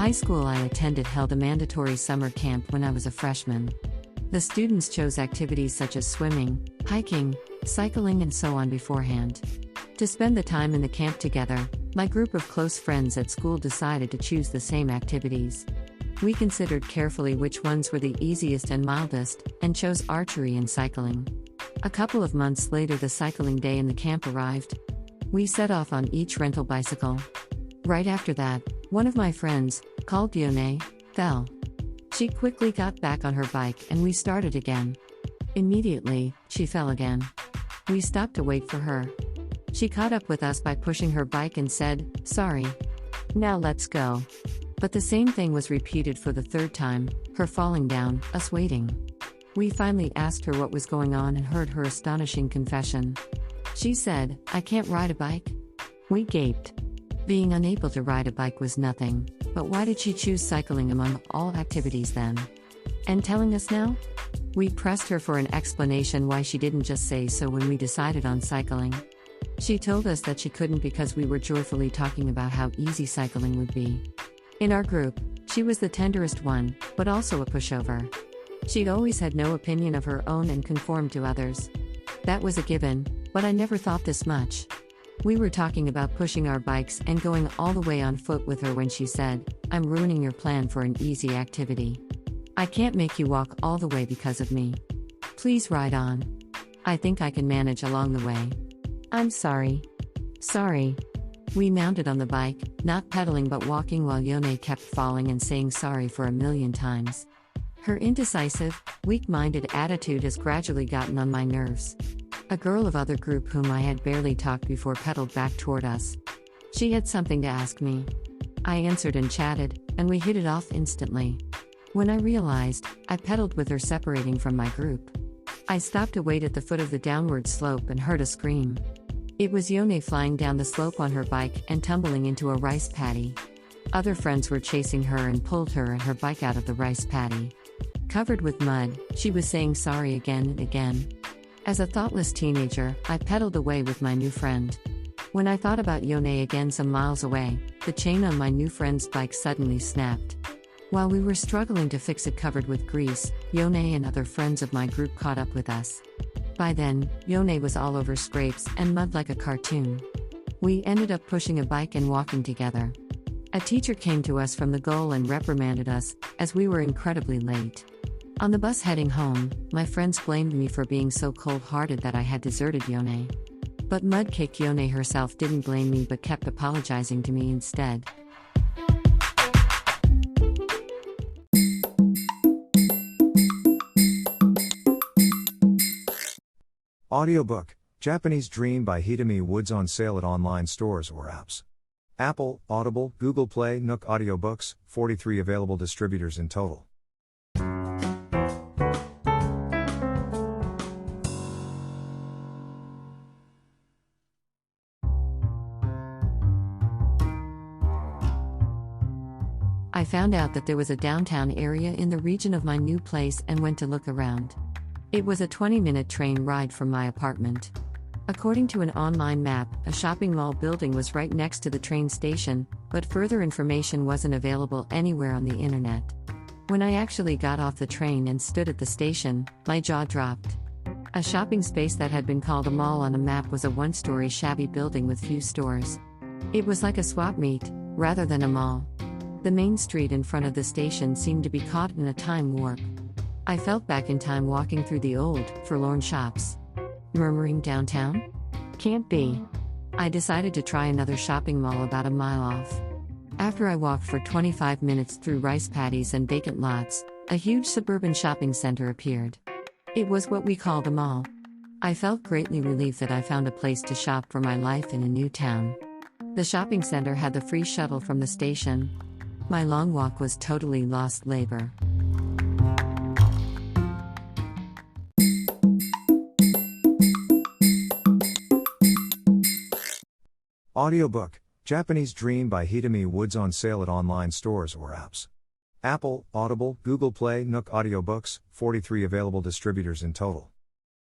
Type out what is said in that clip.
high school I attended held a mandatory summer camp when I was a freshman. The students chose activities such as swimming, hiking, cycling, and so on beforehand. To spend the time in the camp together, my group of close friends at school decided to choose the same activities. We considered carefully which ones were the easiest and mildest, and chose archery and cycling. A couple of months later, the cycling day in the camp arrived. We set off on each rental bicycle. Right after that, one of my friends, called Yone, fell. She quickly got back on her bike and we started again. Immediately, she fell again. We stopped to wait for her. She caught up with us by pushing her bike and said, "Sorry. Now let's go." But the same thing was repeated for the third time, her falling down, us waiting. We finally asked her what was going on and heard her astonishing confession. She said, "I can't ride a bike." We gaped. Being unable to ride a bike was nothing, but why did she choose cycling among all activities then? And telling us now? We pressed her for an explanation why she didn't just say so when we decided on cycling. She told us that she couldn't because we were joyfully talking about how easy cycling would be. In our group, she was the tenderest one, but also a pushover. She'd always had no opinion of her own and conformed to others. That was a given, but I never thought this much. We were talking about pushing our bikes and going all the way on foot with her when she said, "I'm ruining your plan for an easy activity. I can't make you walk all the way because of me. Please ride on. I think I can manage along the way." "I'm sorry." "Sorry." We mounted on the bike, not pedaling but walking while Yone kept falling and saying sorry for a million times. Her indecisive, weak-minded attitude has gradually gotten on my nerves. A girl of other group whom I had barely talked before pedaled back toward us. She had something to ask me. I answered and chatted, and we hit it off instantly. When I realized, I pedaled with her separating from my group. I stopped to wait at the foot of the downward slope and heard a scream. It was Yone flying down the slope on her bike and tumbling into a rice paddy. Other friends were chasing her and pulled her and her bike out of the rice paddy. Covered with mud, she was saying sorry again and again. As a thoughtless teenager, I pedaled away with my new friend. When I thought about Yone again some miles away, the chain on my new friend's bike suddenly snapped. While we were struggling to fix it covered with grease, Yone and other friends of my group caught up with us. By then, Yone was all over scrapes and mud like a cartoon. We ended up pushing a bike and walking together. A teacher came to us from the goal and reprimanded us, as we were incredibly late. On the bus heading home, my friends blamed me for being so cold-hearted that I had deserted Yone. But Mudcake Yone herself didn't blame me but kept apologizing to me instead. Audiobook, Japanese Dream by Hitomi Woods on sale at online stores or apps. Apple, Audible, Google Play, Nook Audiobooks, 43 available distributors in total. I found out that there was a downtown area in the region of my new place and went to look around. It was a 20-minute train ride from my apartment. According to an online map, a shopping mall building was right next to the train station, but further information wasn't available anywhere on the internet. When I actually got off the train and stood at the station, my jaw dropped. A shopping space that had been called a mall on a map was a one-story shabby building with few stores. It was like a swap meet, rather than a mall. The main street in front of the station seemed to be caught in a time warp. I felt back in time walking through the old, forlorn shops. Murmuring downtown? Can't be. I decided to try another shopping mall about a mile off. After I walked for 25 minutes through rice paddies and vacant lots, a huge suburban shopping center appeared. It was what we called a mall. I felt greatly relieved that I found a place to shop for my life in a new town. The shopping center had the free shuttle from the station. My long walk was totally lost labor. Audiobook, Japanese Dream by Hitomi Woods on sale at online stores or apps. Apple, Audible, Google Play, Nook Audiobooks, 43 available distributors in total.